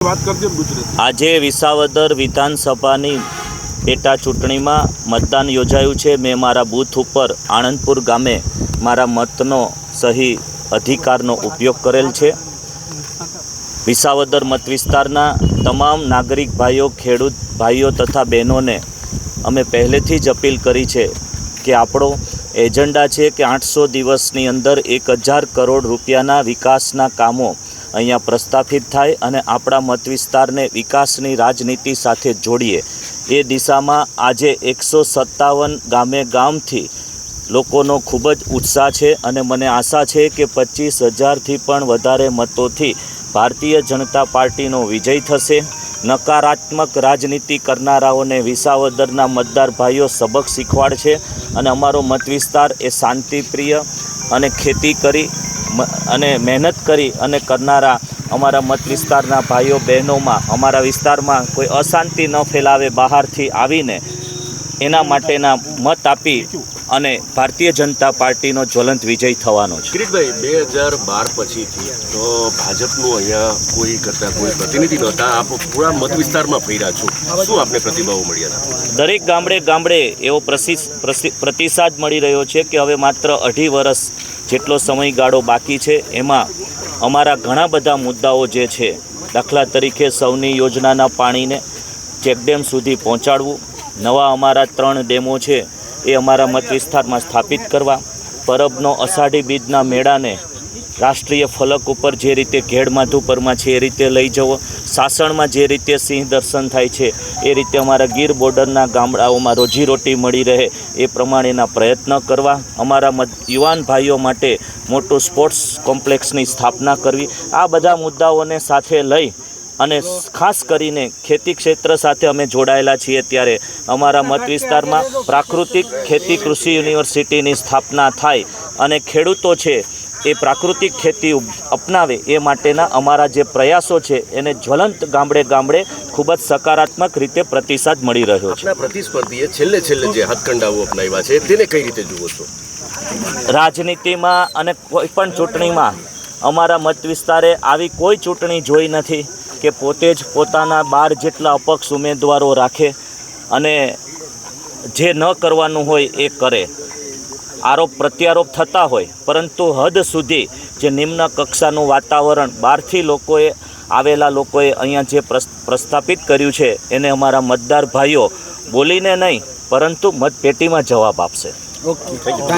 આજે વિસાવદર વિધાનસભાની પેટા ચૂંટણીમાં મતદાન યોજાયું છે। મેં મારા બૂથ ઉપર આણંદપુર ગામે મારા મતનો સહી અધિકારનો ઉપયોગ કરેલ છે। વિસાવદર મત વિસ્તારના તમામ નાગરિક ભાઈઓ, ખેડૂત ભાઈઓ તથા બહેનોને અમે પહેલેથી જ અપીલ કરી છે કે આપણો એજન્ડા છે કે 800 દિવસની અંદર 1000 કરોડ રૂપિયાના વિકાસના કામો અહીંયા પ્રસ્થાપિત થાય અને આપણા મત વિસ્તારને વિકાસની રાજનીતિ સાથે જોડીએ। એ દિશામાં આજે 157 ગામે ગામથી લોકોનો ખૂબ જ ઉત્સાહ છે અને મને આશા છે કે 25,000થી પણ વધારે મતોથી ભારતીય જનતા પાર્ટીનો વિજય થશે। નકારાત્મક રાજનીતિ કરનારાઓને વિસાવદરના મતદાર ભાઈઓ સબક શીખવાડશે અને અમારો મત વિસ્તાર એ શાંતિપ્રિય અને ખેતી કરી અને મહેનત કરી અને કરનારા અમારા મત વિસ્તારના ભાઈઓ બહેનોમાં અમારા વિસ્તારમાં કોઈ અશાંતિ ન ફેલાવે બહારથી આવીને એના માટેના મત આપી અને ભારતીય જનતા પાર્ટીનો જ્વલંત વિજય થવાનો છે। કિરીટભાઈ, 2012 પછીથી તો ભાજપનું અહીંયા કોઈ કરતા કોઈ પ્રતિનિધિ નહોતા, આપ પૂરા મત વિસ્તારમાં ફર્યા છો, શું આપને પ્રતિભાવો મળ્યા હતા? દરેક ગામડે ગામડે એવો પ્રતિસાદ મળી રહ્યો છે કે હવે માત્ર 2.5 વર્ષ જેટલો સમયગાળો બાકી છે। એમાં અમારા ઘણા બધા મુદ્દાઓ જે છે, દાખલા તરીકે સૌની યોજનાના પાણીને ચેકડેમ સુધી પહોંચાડવું, નવા અમારા 3 ડેમો છે એ અમારા મત વિસ્તારમાં સ્થાપિત કરવા, પરબનો અષાઢી બીજના મેળાને રાષ્ટ્રીય ફલક ઉપર જે રીતે ઘેડ માધુપરમાં છે એ રીતે લઈ જવો, સાસણમાં જે રીતે સિંહ દર્શન થાય છે એ રીતે અમારા ગીર બોર્ડરના ગામડાઓમાં રોજીરોટી મળી રહે એ પ્રમાણેના પ્રયત્ન કરવા, અમારા યુવાન ભાઈઓ માટે મોટું સ્પોર્ટ્સ કોમ્પ્લેક્સની સ્થાપના કરવી, આ બધા મુદ્દાઓને સાથે લઈ અને ખાસ કરીને ખેતી ક્ષેત્ર સાથે અમે જોડાયેલા છીએ। ત્યારે અમારા મત વિસ્તારમાં પ્રાકૃતિક ખેતી કૃષિ યુનિવર્સિટીની સ્થાપના થાય અને ખેડૂતો છે એ પ્રાકૃતિક ખેતી અપનાવે એ માટેના અમારા જે પ્રયાસો છે એને જ્વલંત ગામડે ગામડે ખૂબ જ સકારાત્મક રીતે પ્રતિસાદ મળી રહ્યો છે। પ્રતિસ્પર્ધીએ છેલ્લે જે હાથકંડાઓ અપનાવ્યા છે તેને કઈ રીતે જુઓ છો? રાજનીતિમાં અને કોઈ પણ ચૂંટણીમાં અમારા મત વિસ્તારે આવી કોઈ ચૂંટણી જોઈ નથી કે પોતે જ પોતાના 12 જેટલા અપક્ષ ઉમેદવારો રાખે અને જે ન કરવાનું હોય એ કરે, આરોપ પ્રત્યારોપ થતા હોય, પરંતુ હદ સુધી જે નિમ્ન કક્ષાનું વાતાવરણ બહારથી આવેલા લોકોએ અહીંયા જે પ્રસ્થાપિત કર્યું છે એને અમારા મતદાર ભાઈઓ બોલીને નહીં પરંતુ મતપેટીમાં જવાબ આપશે। Okay, thank you.